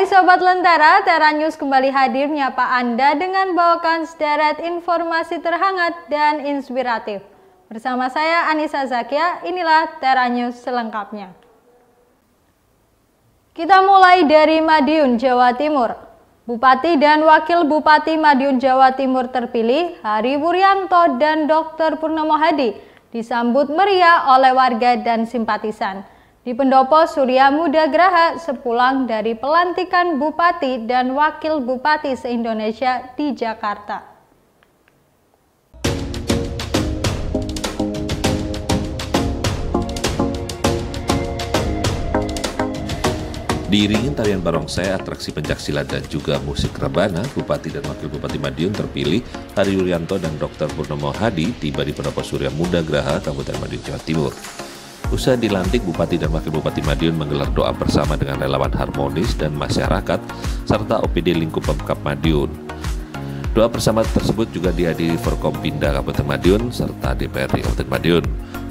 Hai Sobat Lentera, Tera News kembali hadir menyapa Anda dengan bawakan sederet informasi terhangat dan inspiratif. Bersama saya Anissa Zakia, inilah Tera News selengkapnya. Kita mulai dari Madiun, Jawa Timur. Bupati dan Wakil Bupati Madiun, Jawa Timur terpilih, Hari Wuryanto dan Dr. Purnomo Hadi, disambut meriah oleh warga dan simpatisan di Pendopo Surya Muda Graha sepulang dari pelantikan Bupati dan Wakil Bupati se-Indonesia di Jakarta. Diiringi tarian barongsai, atraksi pencaksilat dan juga musik rebana, Bupati dan Wakil Bupati Madiun terpilih, Hari Wuryanto dan Dr. Purnomo Hadi tiba di Pendopo Surya Muda Graha, Kabupaten Madiun, Jawa Timur. Usai dilantik, Bupati dan Wakil Bupati Madiun menggelar doa bersama dengan relawan harmonis dan masyarakat, serta OPD lingkup Pemkab Madiun. Doa bersama tersebut juga dihadiri Forkompinda Kabupaten Madiun, serta DPRD Kabupaten Madiun.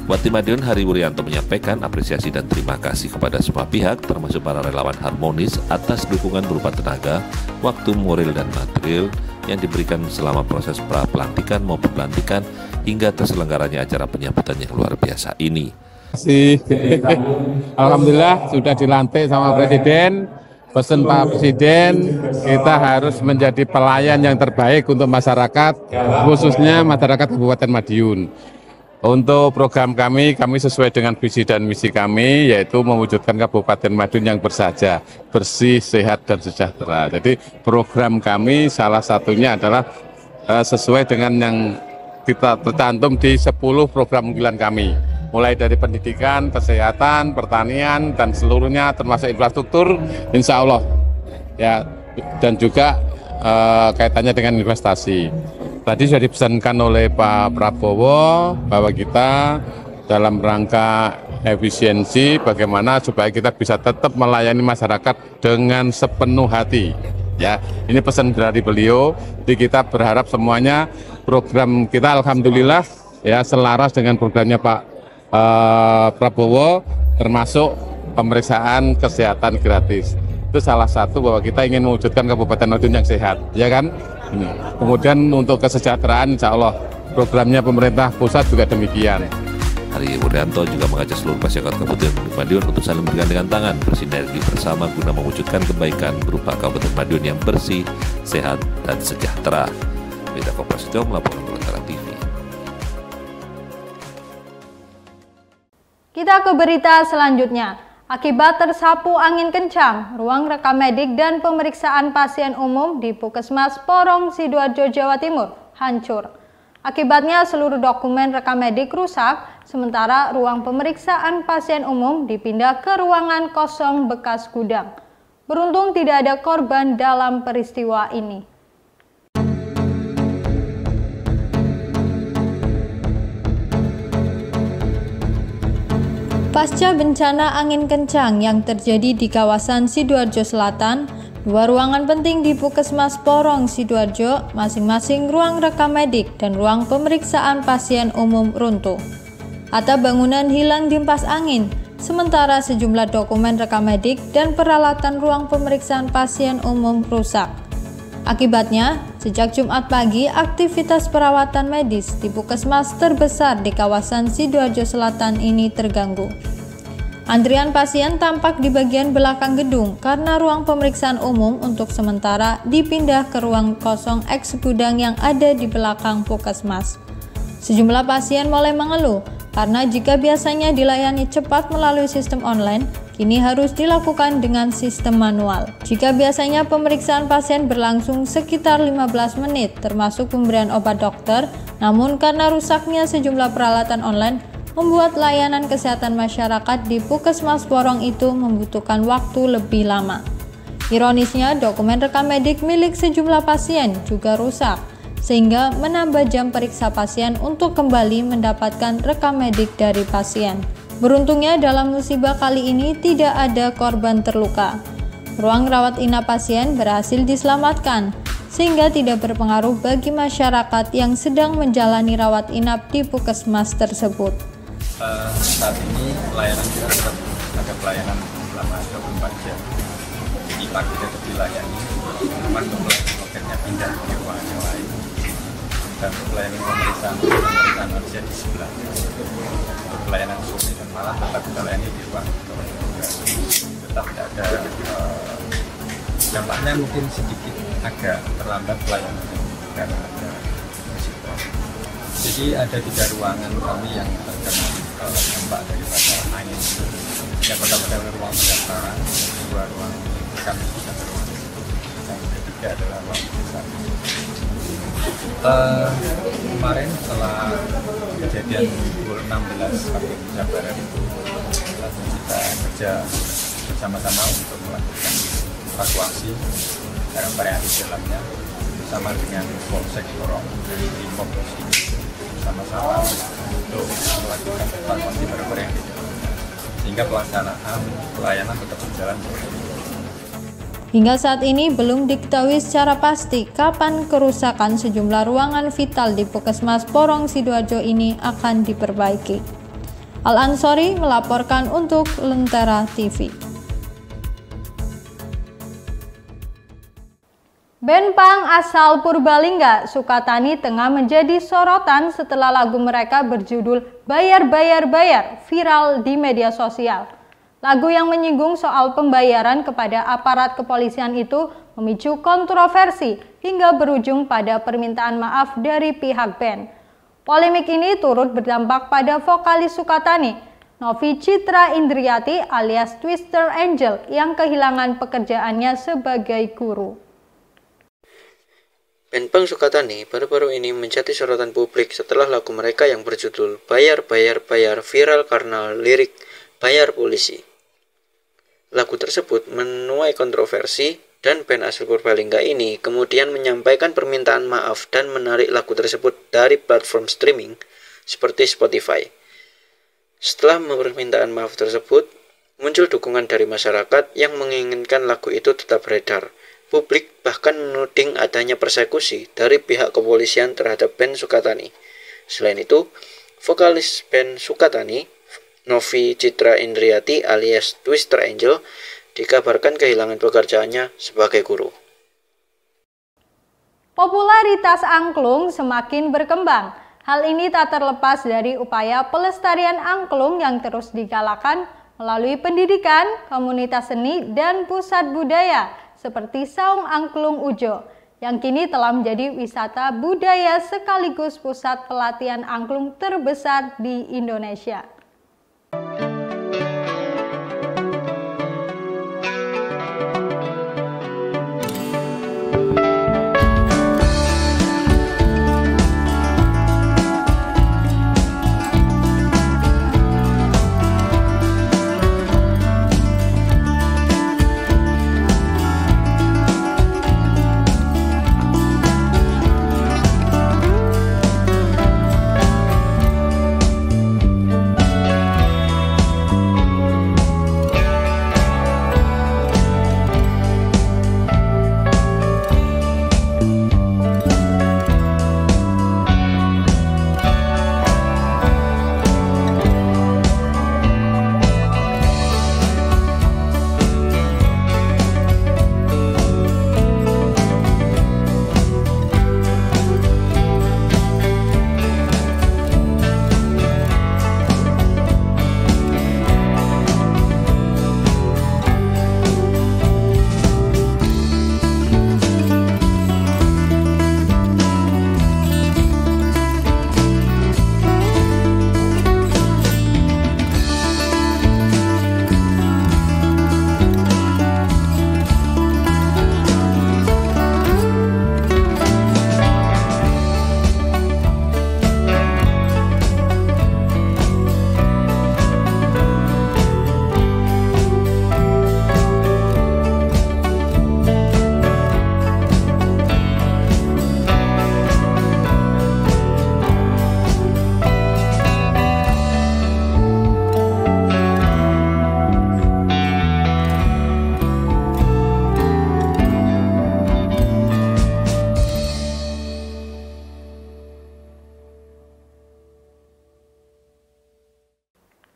Bupati Madiun Hari Wuryanto menyampaikan apresiasi dan terima kasih kepada semua pihak, termasuk para relawan harmonis, atas dukungan berupa tenaga, waktu, moral, dan material yang diberikan selama proses pra-pelantikan maupun pelantikan hingga terselenggaranya acara penyambutan yang luar biasa ini. Alhamdulillah sudah dilantik sama Presiden. Pesan Pak Presiden, kita harus menjadi pelayan yang terbaik untuk masyarakat, khususnya masyarakat Kabupaten Madiun. Untuk program kami sesuai dengan visi dan misi kami, yaitu mewujudkan Kabupaten Madiun yang bersahaja, bersih, sehat, dan sejahtera. Jadi program kami salah satunya adalah sesuai dengan yang kita tercantum di 10 program unggulan kami. Mulai dari pendidikan, kesehatan, pertanian, dan seluruhnya termasuk infrastruktur, insya Allah. Ya, dan juga kaitannya dengan investasi. Tadi sudah dipesankan oleh Pak Prabowo bahwa kita dalam rangka efisiensi bagaimana supaya kita bisa tetap melayani masyarakat dengan sepenuh hati. Ya, ini pesan dari beliau. Jadi kita berharap semuanya program kita alhamdulillah ya selaras dengan programnya Pak Prabowo, termasuk pemeriksaan kesehatan gratis. Itu salah satu bahwa kita ingin mewujudkan Kabupaten Madiun yang sehat, ya kan? Kemudian untuk kesejahteraan, insya Allah programnya pemerintah pusat juga demikian. Hari Wuryanto juga mengajak seluruh masyarakat Kabupaten Madiun untuk saling bergandengan tangan, bersinergi bersama guna mewujudkan kebaikan berupa Kabupaten Madiun yang bersih, sehat, dan sejahtera. Beda Koprasetyo melaporkan untuk Lentera TV. Kita ke berita selanjutnya. Akibat tersapu angin kencang, ruang rekam medik dan pemeriksaan pasien umum di Puskesmas Porong, Sidoarjo, Jawa Timur hancur. Akibatnya seluruh dokumen rekam medik rusak, sementara ruang pemeriksaan pasien umum dipindah ke ruangan kosong bekas gudang. Beruntung tidak ada korban dalam peristiwa ini. Pasca bencana angin kencang yang terjadi di kawasan Sidoarjo Selatan, 2 ruangan penting di Puskesmas Porong, Sidoarjo, masing-masing ruang rekam medik dan ruang pemeriksaan pasien umum runtuh. Atap bangunan hilang diempas angin, sementara sejumlah dokumen rekam medik dan peralatan ruang pemeriksaan pasien umum rusak. Akibatnya, sejak Jumat pagi, aktivitas perawatan medis di Puskesmas terbesar di kawasan Sidoarjo Selatan ini terganggu. Antrian pasien tampak di bagian belakang gedung karena ruang pemeriksaan umum untuk sementara dipindah ke ruang kosong eks gudang yang ada di belakang Puskesmas. Sejumlah pasien mulai mengeluh karena jika biasanya dilayani cepat melalui sistem online, kini harus dilakukan dengan sistem manual. Jika biasanya pemeriksaan pasien berlangsung sekitar 15 menit termasuk pemberian obat dokter, namun karena rusaknya sejumlah peralatan online, membuat layanan kesehatan masyarakat di Puskesmas Porong itu membutuhkan waktu lebih lama. Ironisnya, dokumen rekam medik milik sejumlah pasien juga rusak, sehingga menambah jam periksa pasien untuk kembali mendapatkan rekam medik dari pasien. Beruntungnya dalam musibah kali ini tidak ada korban terluka. Ruang rawat inap pasien berhasil diselamatkan, sehingga tidak berpengaruh bagi masyarakat yang sedang menjalani rawat inap di Puskesmas tersebut. Saat ini pelayanan kita tetap ada pelayanan selama 24 jam. pagi tetap dilayani, cuman lokernya pindah ke ruangan yang lain. Dan untuk pelayanan pemeriksaan manusia di sebelah. Untuk pelayanan sore dan malam tetap kita layani di ruang tetap tidak ada dampaknya, mungkin sedikit agak terlambat pelayanan karena ada risiko. Jadi ada 3 ruangan kami yang terkena dampak daripada angin. Yang pertama adalah ruang pendaftaran, yang kedua ruang kami dan ruang yang ketiga adalah ruang pemeriksaan. Kemarin setelah kejadian pukul 16 waktu Indonesia Barat itu langsung kita kerja bersama-sama untuk melakukan evakuasi barang yang di dalamnya bersama dengan Polsek Sorong dan Brimob bersama-sama untuk melakukan evakuasi barang yang di dalamnya sehingga pelaksanaan pelayanan tetap berjalan. Hingga saat ini belum diketahui secara pasti kapan kerusakan sejumlah ruangan vital di Puskesmas Porong Sidoarjo ini akan diperbaiki. Al-Ansori melaporkan untuk Lentera TV. Band punk asal Purbalingga, Sukatani tengah menjadi sorotan setelah lagu mereka berjudul Bayar Bayar Bayar viral di media sosial. Lagu yang menyinggung soal pembayaran kepada aparat kepolisian itu memicu kontroversi hingga berujung pada permintaan maaf dari pihak band. Polemik ini turut berdampak pada vokalis Sukatani, Novi Citra Indriati alias Twister Angel yang kehilangan pekerjaannya sebagai guru. Band punk Sukatani baru-baru ini menjadi sorotan publik setelah lagu mereka yang berjudul Bayar Bayar Bayar viral karena lirik Bayar Polisi. Lagu tersebut menuai kontroversi dan band asal Purbalingga ini kemudian menyampaikan permintaan maaf dan menarik lagu tersebut dari platform streaming seperti Spotify. Setelah permintaan maaf tersebut, muncul dukungan dari masyarakat yang menginginkan lagu itu tetap beredar. Publik bahkan menuding adanya persekusi dari pihak kepolisian terhadap band Sukatani. Selain itu, vokalis band Sukatani, Novi Citra Indriati alias Twister Angel, dikabarkan kehilangan pekerjaannya sebagai guru. Popularitas angklung semakin berkembang. Hal ini tak terlepas dari upaya pelestarian angklung yang terus digalakan melalui pendidikan, komunitas seni, dan pusat budaya seperti Saung Angklung Ujo, yang kini telah menjadi wisata budaya sekaligus pusat pelatihan angklung terbesar di Indonesia.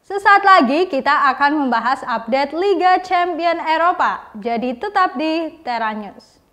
Sesaat lagi kita akan membahas update Liga Champions Eropa. Jadi tetap di Tera News.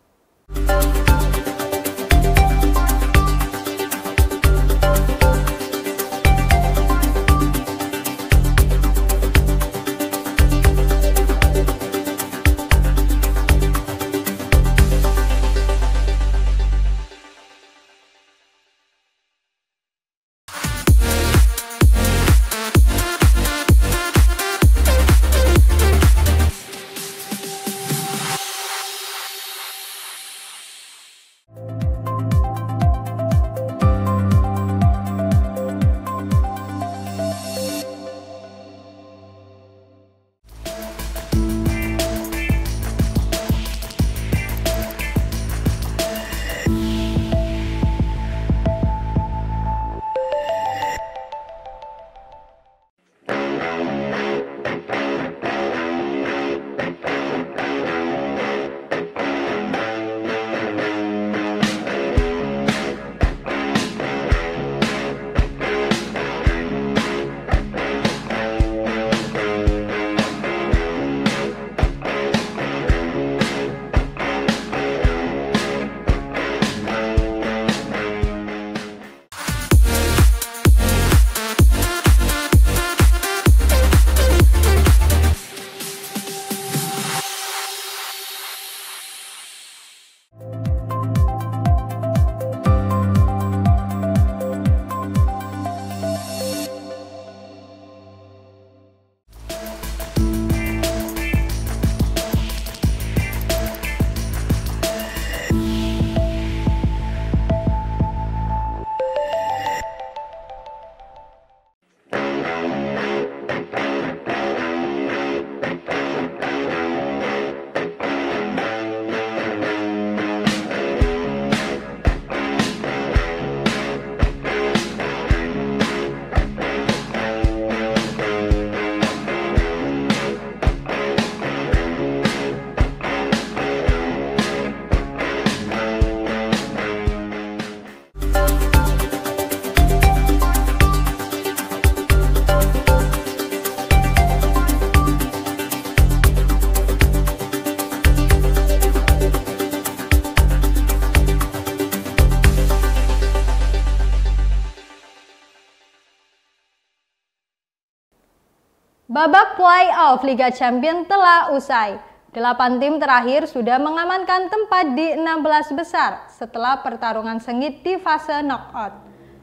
Babak play-off Liga Champions telah usai. 8 tim terakhir sudah mengamankan tempat di 16 besar setelah pertarungan sengit di fase knockout.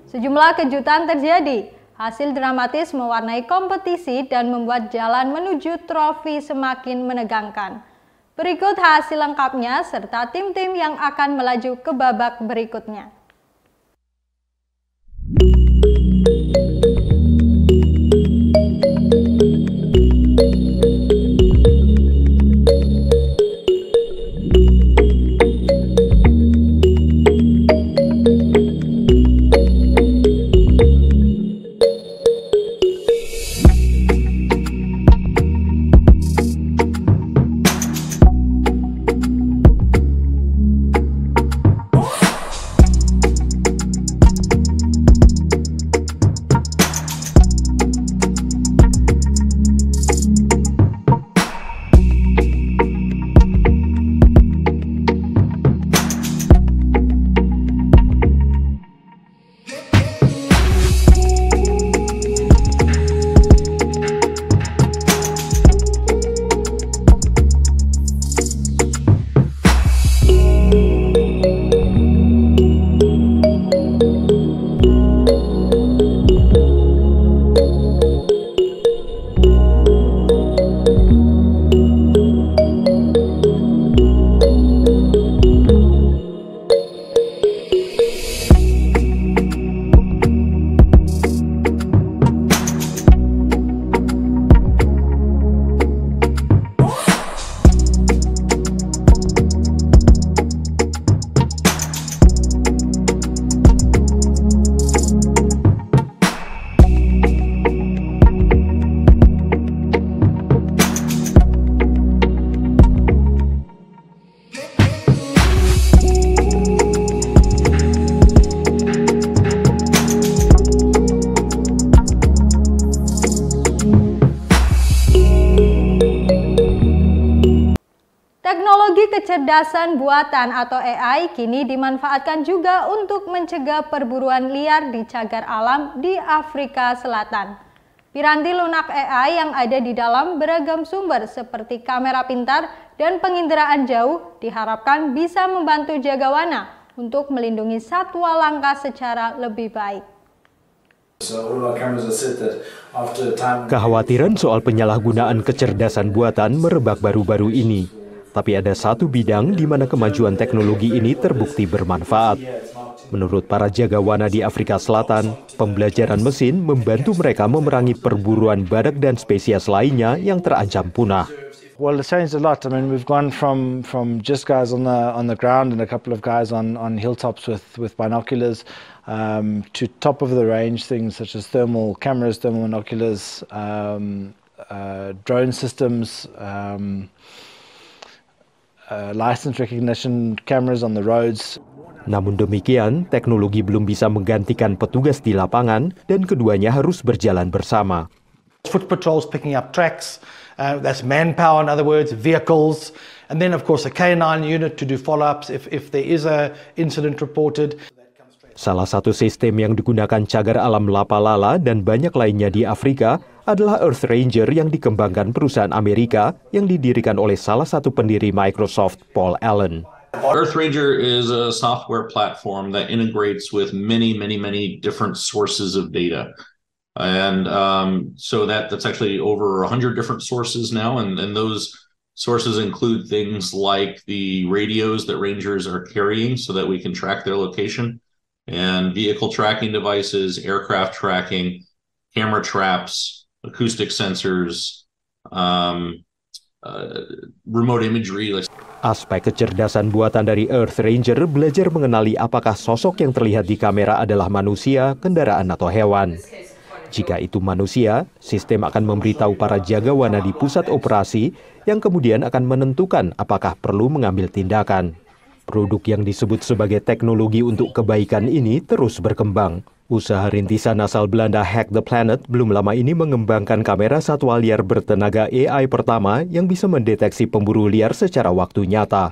Sejumlah kejutan terjadi. Hasil dramatis mewarnai kompetisi dan membuat jalan menuju trofi semakin menegangkan. Berikut hasil lengkapnya serta tim-tim yang akan melaju ke babak berikutnya. kecerdasan buatan atau AI kini dimanfaatkan juga untuk mencegah perburuan liar di cagar alam di Afrika Selatan. Piranti lunak AI yang ada di dalam beragam sumber seperti kamera pintar dan penginderaan jauh diharapkan bisa membantu jagawana untuk melindungi satwa langka secara lebih baik. Kekhawatiran soal penyalahgunaan kecerdasan buatan merebak baru-baru ini. Tapi ada satu bidang di mana kemajuan teknologi ini terbukti bermanfaat. Menurut para jagawana di Afrika Selatan, pembelajaran mesin membantu mereka memerangi perburuan badak dan spesies lainnya yang terancam punah. Well, it's changed a lot. I mean, we've gone from just guys on the ground and a couple of guys on hilltops with binoculars to top of the range things such as thermal cameras, thermal binoculars, drone systems, license recognition cameras on the roads. Namun demikian, teknologi belum bisa menggantikan petugas di lapangan dan keduanya harus berjalan bersama. Foot patrols picking up tracks, that's manpower, in other words, vehicles, and then of course a K9 unit to do follow-ups if there is a incident reported. Salah satu sistem yang digunakan cagar alam Lapalala dan banyak lainnya di Afrika adalah Earth Ranger yang dikembangkan perusahaan Amerika yang didirikan oleh salah satu pendiri Microsoft, Paul Allen. Earth Ranger is a software platform that integrates with many different sources of data. And so that's actually over 100 different sources now, and those sources include things like the radios that rangers are carrying so that we can track their location, and vehicle tracking devices, aircraft tracking, camera traps, acoustic sensors, remote imagery. Aspek kecerdasan buatan dari Earth Ranger belajar mengenali apakah sosok yang terlihat di kamera adalah manusia, kendaraan, atau hewan. Jika itu manusia, sistem akan memberitahu para jagawana di pusat operasi yang kemudian akan menentukan apakah perlu mengambil tindakan. Produk yang disebut sebagai teknologi untuk kebaikan ini terus berkembang. Usaha rintisan asal Belanda Hack the Planet belum lama ini mengembangkan kamera satwa liar bertenaga AI pertama yang bisa mendeteksi pemburu liar secara waktu nyata.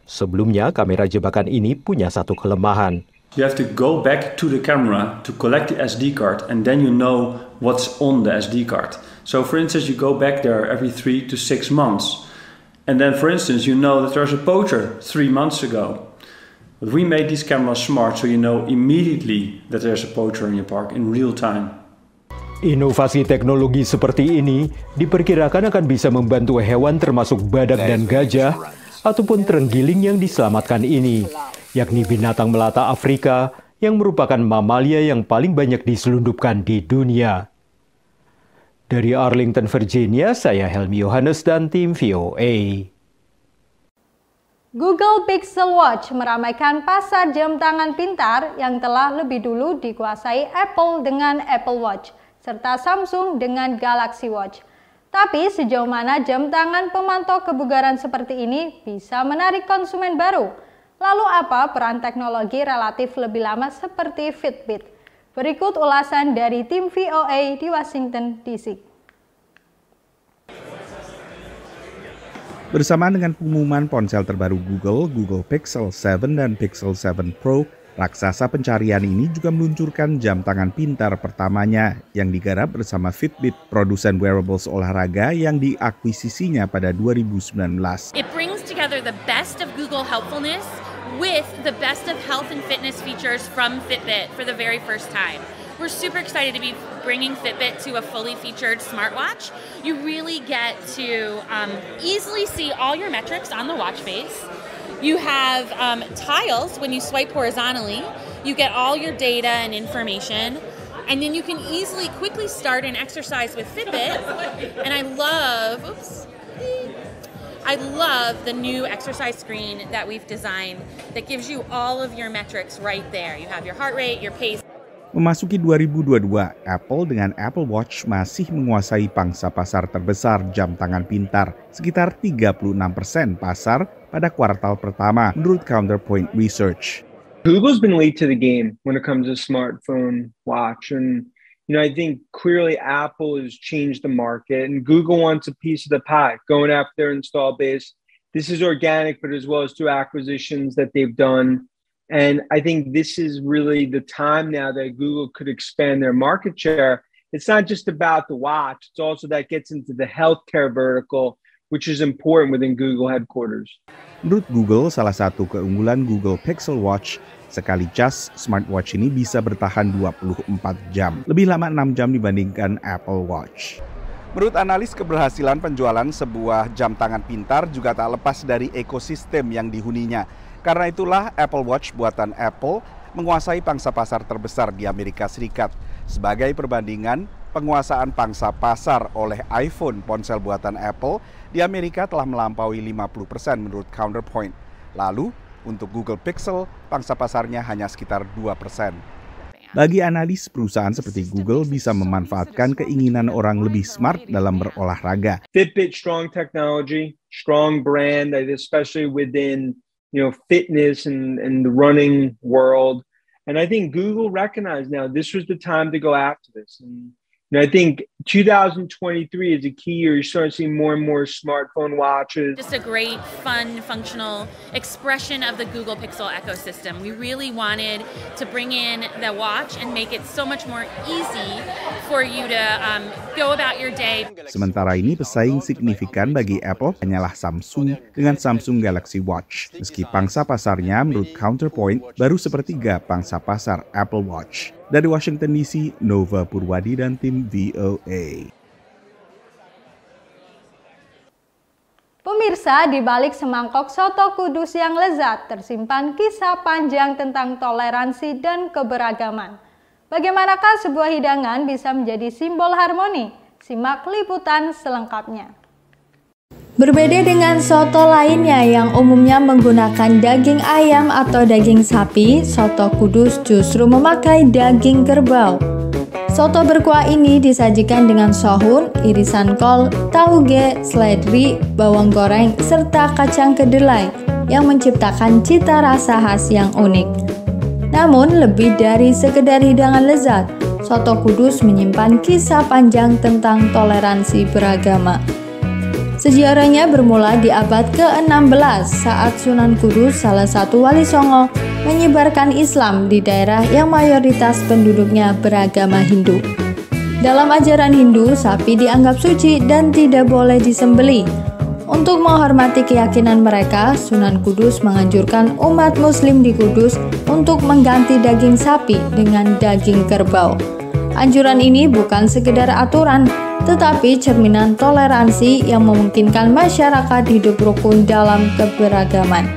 Sebelumnya, kamera jebakan ini punya satu kelemahan. You have to go back to the camera to collect the SD card and then you know what's on the SD card. So for instance, you go back there every 3 to 6 months. And then for instance, you know that there's a poacher 3 months ago. But we made these cameras smart so you know immediately that there's a poacher in your park in real time. Inovasi teknologi seperti ini diperkirakan akan bisa membantu hewan termasuk badak dan gajah ataupun terenggiling yang diselamatkan ini, yakni binatang melata Afrika yang merupakan mamalia yang paling banyak diselundupkan di dunia. Dari Arlington, Virginia, saya Helmi Yohanes dan tim VOA. Google Pixel Watch meramaikan pasar jam tangan pintar yang telah lebih dulu dikuasai Apple dengan Apple Watch, serta Samsung dengan Galaxy Watch. Tapi sejauh mana jam tangan pemantau kebugaran seperti ini bisa menarik konsumen baru? Lalu apa peran teknologi relatif lebih lama seperti Fitbit? Berikut ulasan dari tim VOA di Washington, D.C. Bersamaan dengan pengumuman ponsel terbaru Google Pixel 7 dan Pixel 7 Pro, raksasa pencarian ini juga meluncurkan jam tangan pintar pertamanya yang digarap bersama Fitbit, produsen wearables olahraga yang diakuisisinya pada 2019. It brings together the best of Google helpfulness with the best of health and fitness features from Fitbit for the very first time. We're super excited to be bringing Fitbit to a fully featured smartwatch. You really get to easily see all your metrics on the watch face. You have tiles when you swipe horizontally. You get all your data and information. And then you can easily, quickly start an exercise with Fitbit. And I love the new exercise screen that we've designed that gives you all of your metrics right there. You have your heart rate, your pace. Memasuki 2022, Apple dengan Apple Watch masih menguasai pangsa pasar terbesar jam tangan pintar, sekitar 36% pasar pada kuartal pertama, menurut Counterpoint Research. Google's been late to the game when it comes to smartphone watch, and I think clearly Apple has changed the market, and Google wants a piece of the pie, going after their install base This is organic, but as well as through acquisitions that they've done. And I think this is really the time now that Google could expand their market share. It's not just about the watch, it's also that gets into the healthcare vertical, which is important within Google headquarters. Menurut Google, salah satu keunggulan Google Pixel Watch, sekali cas smartwatch ini bisa bertahan 24 jam, lebih lama 6 jam dibandingkan Apple Watch. Menurut analis, keberhasilan penjualan sebuah jam tangan pintar juga tak lepas dari ekosistem yang dihuninya. Karena itulah Apple Watch buatan Apple menguasai pangsa pasar terbesar di Amerika Serikat. Sebagai perbandingan, penguasaan pangsa pasar oleh iPhone, ponsel buatan Apple, di Amerika telah melampaui 50% menurut Counterpoint. Lalu, untuk Google Pixel, pangsa pasarnya hanya sekitar 2%. Bagi analis, perusahaan seperti Google bisa memanfaatkan keinginan orang lebih smart dalam berolahraga. Fitbit, strong technology, strong brand, especially within fitness and the running world. And I think Google recognized now this was the time to go after this. And I think 2023 is a key year. You're starting to see more and more smartphone watches. Just a great, fun, functional expression of the Google Pixel ecosystem. We really wanted to bring in the watch and make it so much more easy for you to go about your day. Sementara ini pesaing signifikan bagi Apple hanyalah Samsung dengan Samsung Galaxy Watch. Meski pangsa pasarnya menurut Counterpoint baru sepertiga pangsa pasar Apple Watch. Dari Washington DC, Nova Purwadi dan tim VOA. Pemirsa, di balik semangkok soto Kudus yang lezat, tersimpan kisah panjang tentang toleransi dan keberagaman. Bagaimanakah sebuah hidangan bisa menjadi simbol harmoni? Simak liputan selengkapnya. Berbeda dengan soto lainnya yang umumnya menggunakan daging ayam atau daging sapi, soto Kudus justru memakai daging kerbau. Soto berkuah ini disajikan dengan sohun, irisan kol, tauge, seledri, bawang goreng, serta kacang kedelai yang menciptakan cita rasa khas yang unik. Namun, lebih dari sekedar hidangan lezat, soto Kudus menyimpan kisah panjang tentang toleransi beragama. Sejarahnya bermula di abad ke-16 saat Sunan Kudus, salah satu wali Songo, menyebarkan Islam di daerah yang mayoritas penduduknya beragama Hindu. Dalam ajaran Hindu, sapi dianggap suci dan tidak boleh disembelih. Untuk menghormati keyakinan mereka, Sunan Kudus menganjurkan umat Muslim di Kudus untuk mengganti daging sapi dengan daging kerbau. Anjuran ini bukan sekedar aturan, tetapi cerminan toleransi yang memungkinkan masyarakat hidup rukun dalam keberagaman.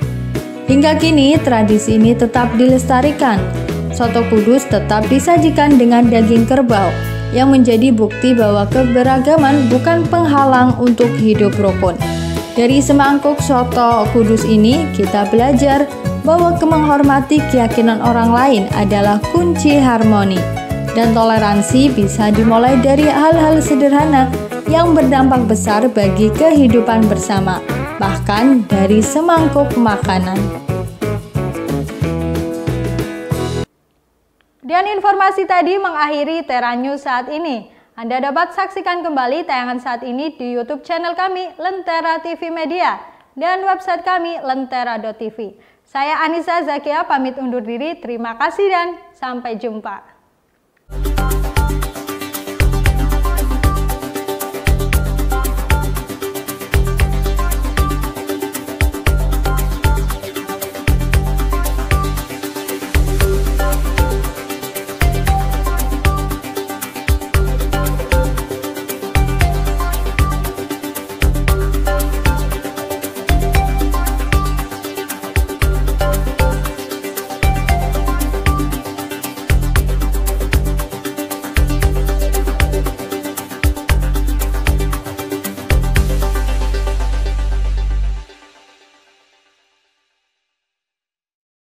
Hingga kini, tradisi ini tetap dilestarikan. Soto Kudus tetap disajikan dengan daging kerbau, yang menjadi bukti bahwa keberagaman bukan penghalang untuk hidup rukun. Dari semangkuk soto Kudus ini, kita belajar bahwa menghormati keyakinan orang lain adalah kunci harmoni. Dan toleransi bisa dimulai dari hal-hal sederhana yang berdampak besar bagi kehidupan bersama, bahkan dari semangkuk makanan. Dan informasi tadi mengakhiri Tera News saat ini. Anda dapat saksikan kembali tayangan saat ini di YouTube channel kami, Lentera TV Media, dan website kami, lentera.tv. Saya Anissa Zakia pamit undur diri, terima kasih dan sampai jumpa.